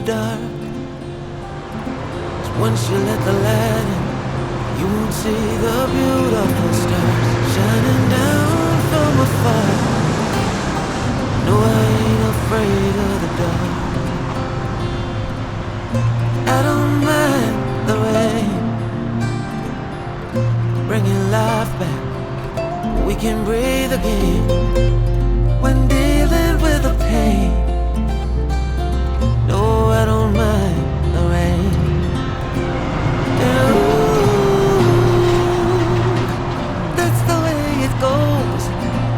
the dark. 'Cause once you let the light in, you won't see the beautiful stars shining down from afar. No, I ain't afraid of the dark. I don't mind the rain, bringing life back. We can breathe again when dealing with the pain. No, I don't mind the rain. That's the way it goes.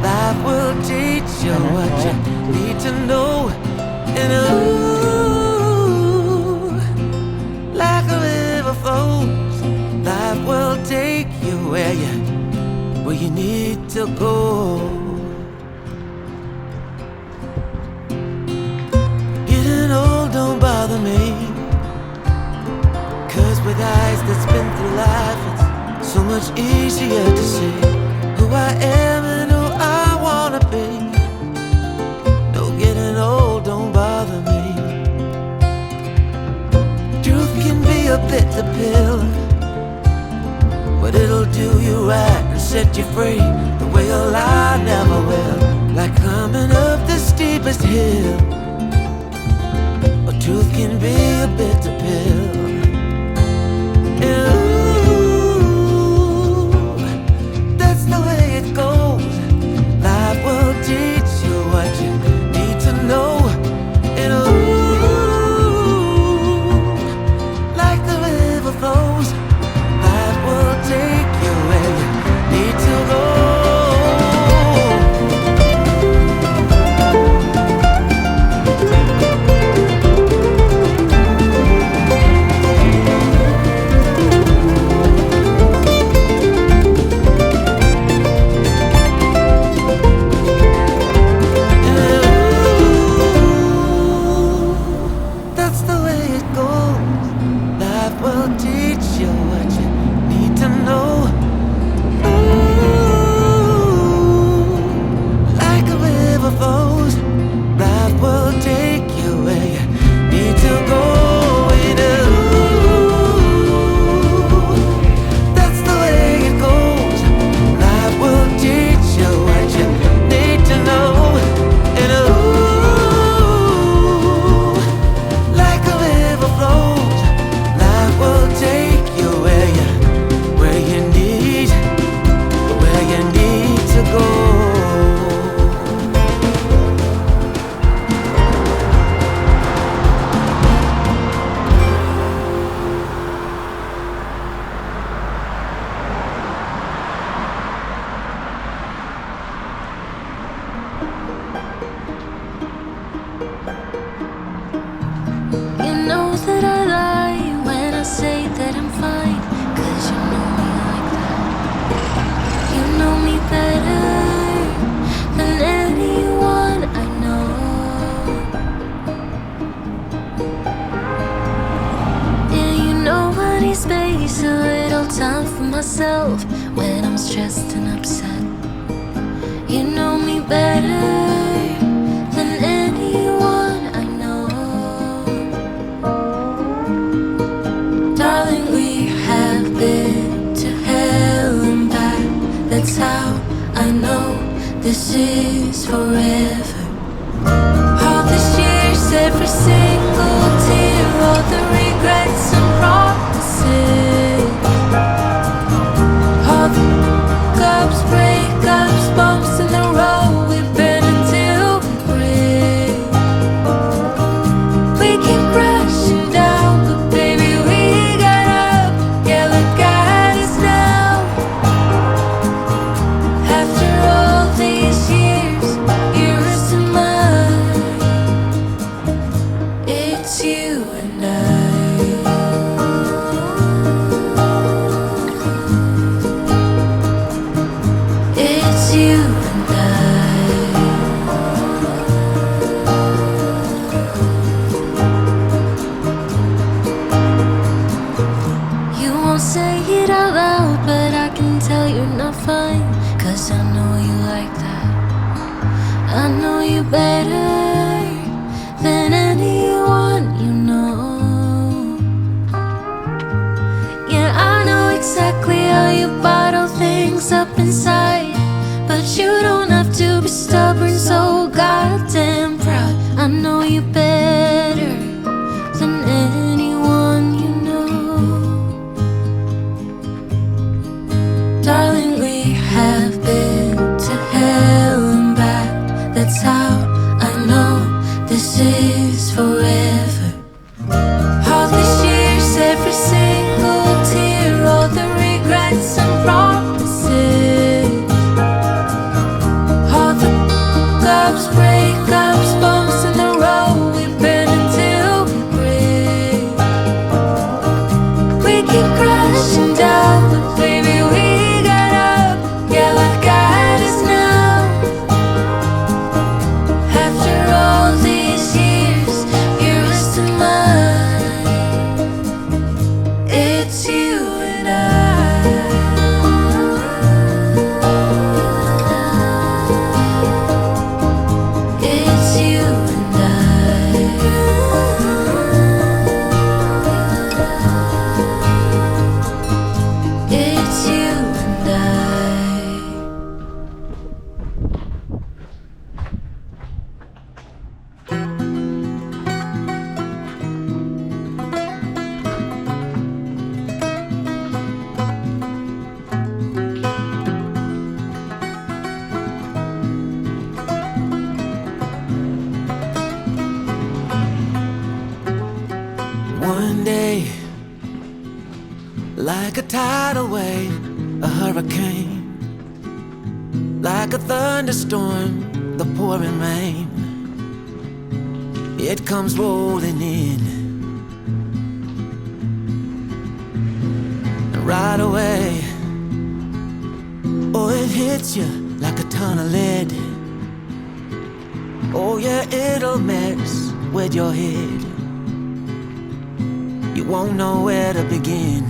Life will teach you what you need to know. And like a river flows, life will take you where you need to go. Getting old don't bother me, 'cause with eyes that's been through life, it's so much easier to see who I am and who I wanna be. No, getting old don't bother me. Truth can be a bitter pill, but it'll do you right and set you free the way a lie never will. Like climbing up the steepest hill, but truth can be a bitter pill. That's the way it goes. Life will teach you what you need to know. And like the river flows, life will take you where you need to go. That's the way it goes. Life will teach you what you need to know. Like a river flows, life will take you where you need to go. That's the way it goes. Life will teach you what you need to know. And like a river flows, life will take you where you need to go. You know that I lie when I say that I'm fine, 'cause you know me like that. You know me better than anyone I know. Yeah, you know I need space, a little time for myself when I'm stressed and upset. You know me better than anyone I know. Darling, we have been to hell and back. That's how I know this is forever. All these years, every single tear, all the regrets and promises, all the cups, breakups, bumps in the road we've been until we break. We keep crashing down, but baby we got up. Yeah, look at us now. After all these years, yours and mine, it's you and I. It's you and I. You won't say it out loud, but I can tell you're not fine, 'cause I know you like that. I know you better than anyone you know. tell you bottle things up inside, but you don't have to be stubborn, so goddamn proud. I know you better than anyone you know. Darling, we have been to hell and back. That's how I know this is forever. All these years, every single tear, all the regrets and promises, all the ups, breakups, bumps in the road, we bend until we break. We keep crashing down, but baby we got up. Yeah, we've got us now. After all these years, you're still mine. It's you and I. It's you and I. It's you and I. One day, like a tidal wave, a hurricane, like a thunderstorm, the pouring rain, it comes rolling in. And right away, oh, it hits you like a ton of lead. Oh yeah, it'll mess with your head. You won't know where to begin.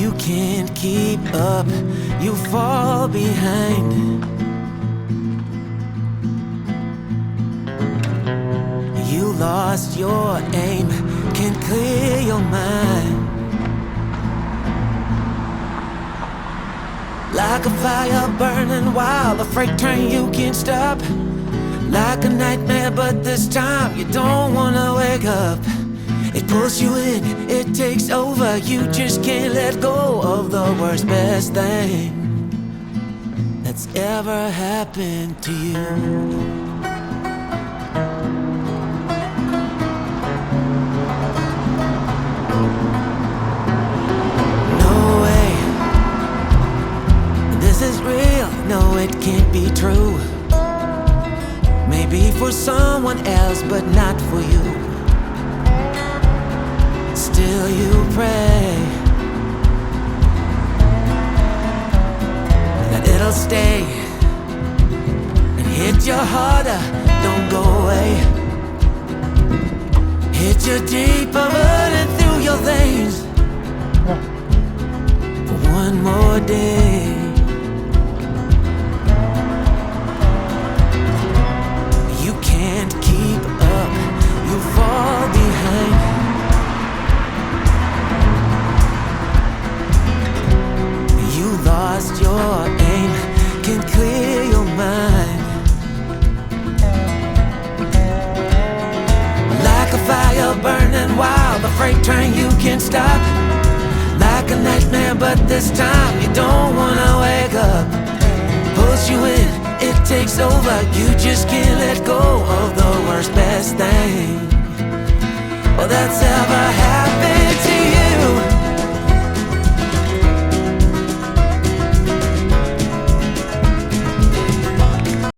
You can't keep up, you fall behind. You lost your aim, can't clear your mind. Like a fire burning wild, a freight train you can't stop. Like a nightmare, but this time you don't wanna wake up. It pulls you in, it takes over. You just can't let go of the worst, best thing that's ever happened to you. No way, this is real. No, it can't be true. Maybe for someone else, but not for you. Still you pray that it'll stay and hit you harder, don't go away. Hit you deeper, burning through your veins for one more day. Fall behind. You lost your aim, can't clear your mind. Like a fire burning wild, a freight train you can't stop. Like a nightmare, but this time you don't wanna wake up. Pulls you in, it takes over. You just can't let go of the worst, best thing that's ever happened.